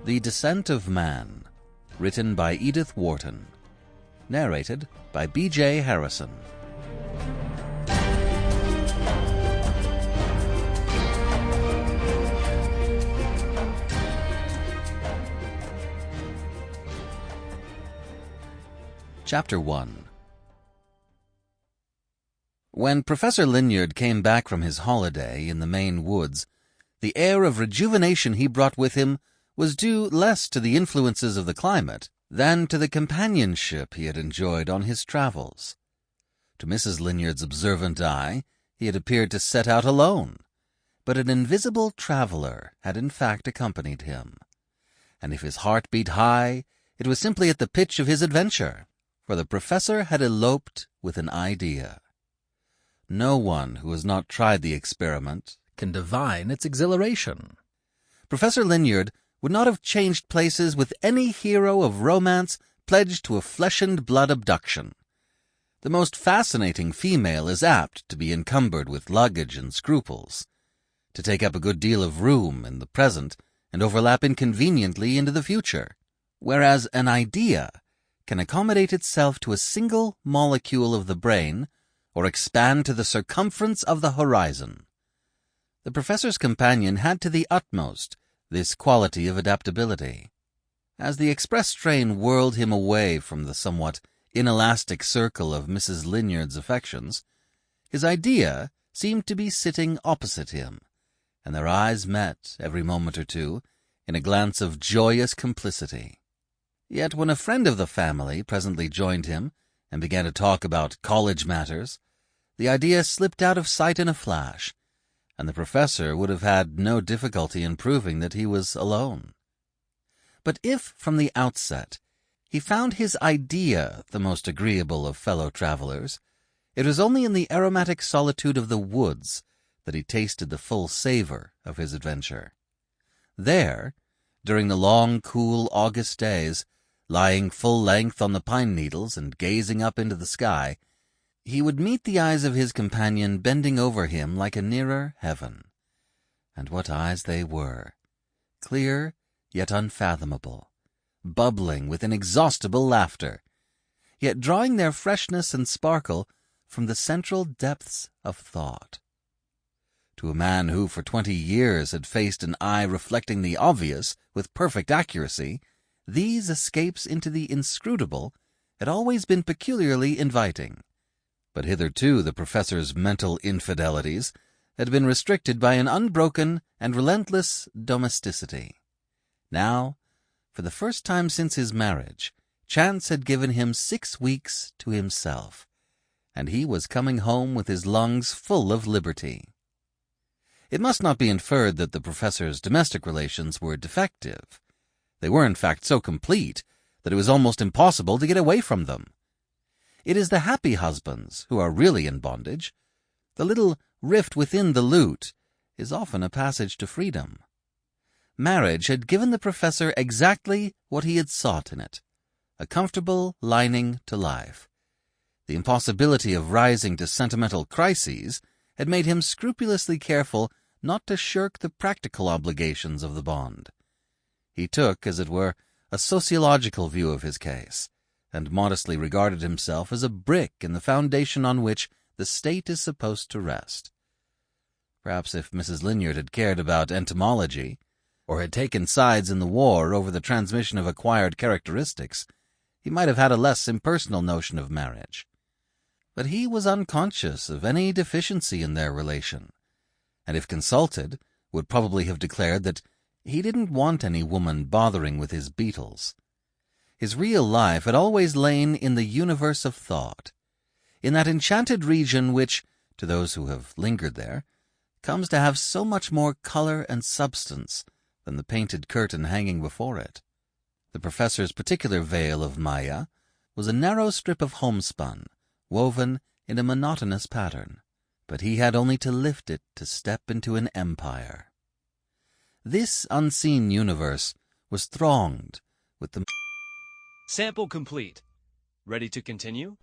The Descent of Man, written by Edith Wharton, narrated by B.J. Harrison. Chapter 1. When Professor Linyard came back from his holiday in the Maine woods, the air of rejuvenation he brought with him was due less to the influences of the climate than to the companionship he had enjoyed on his travels. To Mrs. Linyard's observant eye, he had appeared to set out alone, but an invisible traveler had in fact accompanied him. And if his heart beat high, it was simply at the pitch of his adventure, for the professor had eloped with an idea. No one who has not tried the experiment can divine its exhilaration. Professor Linyard would not have changed places with any hero of romance pledged to a flesh-and-blood abduction. The most fascinating female is apt to be encumbered with luggage and scruples, to take up a good deal of room in the present and overlap inconveniently into the future, whereas an idea can accommodate itself to a single molecule of the brain or expand to the circumference of the horizon. The professor's companion had to the utmost this quality of adaptability. As the express train whirled him away from the somewhat inelastic circle of Mrs. Linyard's affections, his idea seemed to be sitting opposite him, and their eyes met every moment or two in a glance of joyous complicity. Yet when a friend of the family presently joined him and began to talk about college matters, the idea slipped out of sight in a flash, and the professor would have had no difficulty in proving that he was alone. But if, from the outset, he found his idea the most agreeable of fellow travelers, it was only in the aromatic solitude of the woods that he tasted the full savor of his adventure. There, during the long, cool August days, lying full length on the pine needles and gazing up into the sky, he would meet the eyes of his companion bending over him like a nearer heaven. And what eyes they were! Clear, yet unfathomable, bubbling with inexhaustible laughter, yet drawing their freshness and sparkle from the central depths of thought. To a man who for 20 years had faced an eye reflecting the obvious with perfect accuracy, these escapes into the inscrutable had always been peculiarly inviting. But hitherto the professor's mental infidelities had been restricted by an unbroken and relentless domesticity. Now, for the first time since his marriage, chance had given him 6 weeks to himself, and he was coming home with his lungs full of liberty. It must not be inferred that the professor's domestic relations were defective. They were in fact so complete that it was almost impossible to get away from them. It is the happy husbands who are really in bondage. The little rift within the lute is often a passage to freedom. Marriage had given the professor exactly what he had sought in it, a comfortable lining to life. The impossibility of rising to sentimental crises had made him scrupulously careful not to shirk the practical obligations of the bond. He took, as it were, a sociological view of his case, and modestly regarded himself as a brick in the foundation on which the state is supposed to rest. Perhaps if Mrs. Linyard had cared about entomology, or had taken sides in the war over the transmission of acquired characteristics, he might have had a less impersonal notion of marriage. But he was unconscious of any deficiency in their relation, and if consulted, would probably have declared that he didn't want any woman bothering with his beetles. His real life had always lain in the universe of thought, in that enchanted region which, to those who have lingered there, comes to have so much more color and substance than the painted curtain hanging before it. The professor's particular veil of Maya was a narrow strip of homespun, woven in a monotonous pattern, but he had only to lift it to step into an empire. This unseen universe was thronged with the... Sample complete. Ready to continue?